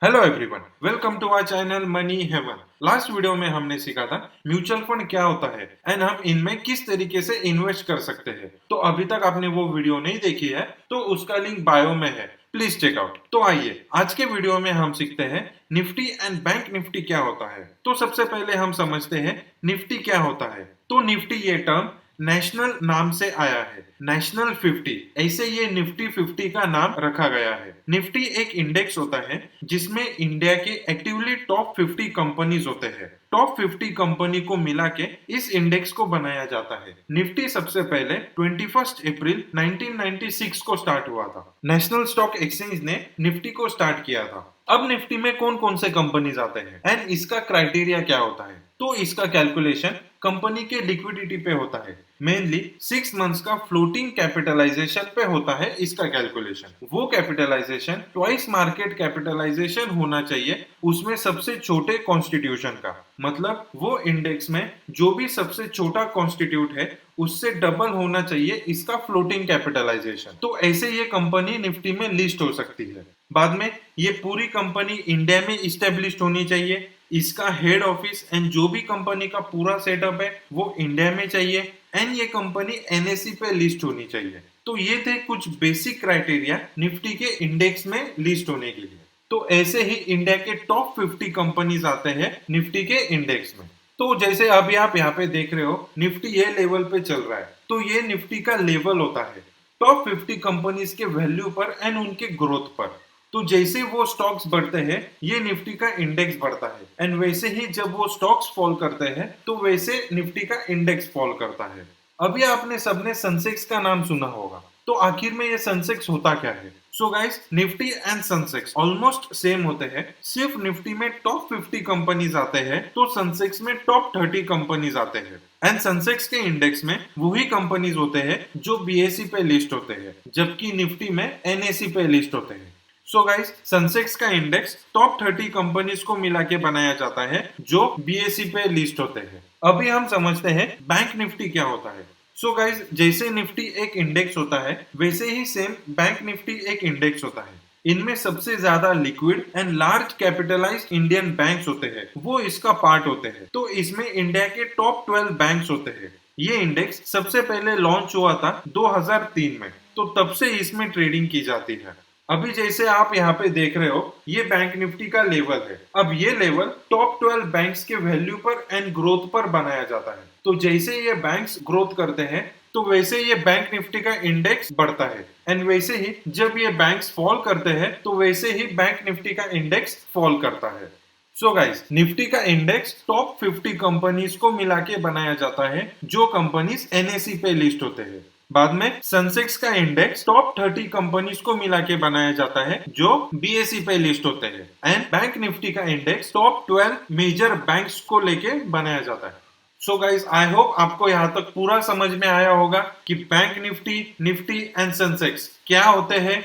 Hello everyone, welcome to our channel money heaven. Last video में हमने सीखा था म्यूचुअल फंड क्या होता है एंड हम इनमें किस तरीके से इन्वेस्ट कर सकते हैं। तो अभी तक आपने वो वीडियो नहीं देखी है तो उसका लिंक बायो में है, प्लीज चेक आउट। तो आइए आज के वीडियो में हम सीखते हैं निफ्टी एंड बैंक निफ्टी क्या होता है। तो सबसे पहले हम समझते हैं निफ्टी क्या होता है। तो निफ्टी ये टर्म नेशनल नाम से आया है, नेशनल 50, ऐसे ये निफ्टी 50 का नाम रखा गया है। निफ्टी एक इंडेक्स होता है जिसमें इंडिया के एक्टिवली टॉप 50 कंपनीज होते हैं। टॉप 50 कंपनी को मिला के इस इंडेक्स को बनाया जाता है। निफ्टी सबसे पहले 21 अप्रैल 1996 को स्टार्ट हुआ था। नेशनल स्टॉक एक्सचेंज ने निफ्टी को स्टार्ट किया था। अब निफ्टी में कौन कौन से कंपनीज आते हैं एंड इसका क्राइटेरिया क्या होता है। तो इसका कैलकुलेशन कंपनी के लिक्विडिटी पे होता है। मेनली 6 मंथ्स का फ्लोटिंग कैपिटलाइजेशन पे होता है इसका कैलकुलेशन। वो कैपिटलाइजेशन ट्वाइस मार्केट कैपिटलाइजेशन होना चाहिए उसमें सबसे छोटे कॉन्स्टिट्यूशन का। मतलब वो इंडेक्स में जो भी सबसे छोटा कॉन्स्टिट्यूट है उससे डबल होना चाहिए इसका फ्लोटिंग कैपिटलाइजेशन। तो ऐसे ये कंपनी निफ्टी में लिस्ट हो सकती है। बाद में ये पूरी कंपनी इंडिया में इस्टेब्लिश होनी चाहिए। इसका हेड ऑफिस एंड जो भी कंपनी का पूरा सेटअप है वो इंडिया में चाहिए एंड ये कंपनी एनएसई पे लिस्ट होनी चाहिए। तो ये थे कुछ बेसिक क्राइटेरिया निफ्टी के इंडेक्स में लिस्ट होने के लिए। तो ऐसे ही इंडिया के टॉप 50 कंपनीज आते हैं निफ्टी के इंडेक्स में। तो जैसे अभी आप यहाँ पे देख रहे हो निफ्टी ये लेवल पे चल रहा है, तो ये निफ्टी का लेवल होता है टॉप 50 कंपनीज के वैल्यू पर एंड उनके ग्रोथ पर। तो जैसे वो स्टॉक्स बढ़ते हैं ये निफ्टी का इंडेक्स बढ़ता है एंड वैसे ही जब वो स्टॉक्स फॉल करते हैं तो वैसे निफ्टी का इंडेक्स फॉल करता है। अभी आपने सबने सेंसेक्स का नाम सुना होगा, तो आखिर में ये सेंसेक्स होता क्या है। So guys, Nifty and Sensex almost same होते हैं, सिर्फ निफ्टी में टॉप 50 कंपनीज आते हैं तो सेंसेक्स में टॉप 30 कंपनीज आते हैं। एंड सेंसेक्स के इंडेक्स में वही कंपनीज होते हैं जो बीएसई पे लिस्ट होते हैं, जबकि निफ्टी में एनएसई पे लिस्ट होते हैं। सो गाइस, सेंसेक्स का इंडेक्स टॉप 30 कंपनीज को मिला के बनाया जाता है जो बीएसई पे लिस्ट होते हैं। अभी हम समझते हैं बैंक निफ्टी क्या होता है। सो गाइस, जैसे निफ्टी एक इंडेक्स होता है वैसे ही सेम बैंक निफ्टी एक इंडेक्स होता है। इनमें सबसे ज्यादा liquid and large capitalised Indian banks होते हैं, वो इसका पार्ट होते हैं। तो इसमें इंडिया के टॉप 12 बैंक्स होते हैं। ये इंडेक्स सबसे पहले लॉन्च हुआ था 2003 में, तो तब से इसमें ट्रेडिंग की जाती है। अभी जैसे आप यहाँ पे देख रहे हो ये बैंक निफ्टी का लेवल है। अब ये लेवल टॉप 12 बैंक्स के वैल्यू पर एंड ग्रोथ पर बनाया जाता है। तो जैसे ये बैंक्स ग्रोथ करते हैं तो वैसे ये बैंक निफ्टी का इंडेक्स बढ़ता है एंड वैसे ही जब ये बैंक्स फॉल करते हैं तो वैसे ही बैंक निफ्टी का इंडेक्स फॉल करता है। सो गाइस, निफ्टी का इंडेक्स टॉप 50 कंपनीज को मिला के बनाया जाता है जो कंपनीज एनएसई पे लिस्ट होते हैं। बाद में सेंसेक्स का इंडेक्स टॉप 30 कंपनीज को मिला के बनाया जाता है जो बीएसई पे लिस्ट होते हैं। एंड बैंक निफ्टी का इंडेक्स टॉप 12 मेजर बैंक्स को लेके बनाया जाता है। सो गाइस, आई होप आपको यहाँ तक पूरा समझ में आया होगा कि bank Nifty, Nifty and Sensex क्या होते हैं।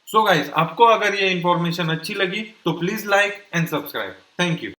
सो गाइस, आपको अगर ये इंफॉर्मेशन अच्छी लगी तो please like and subscribe. Thank you.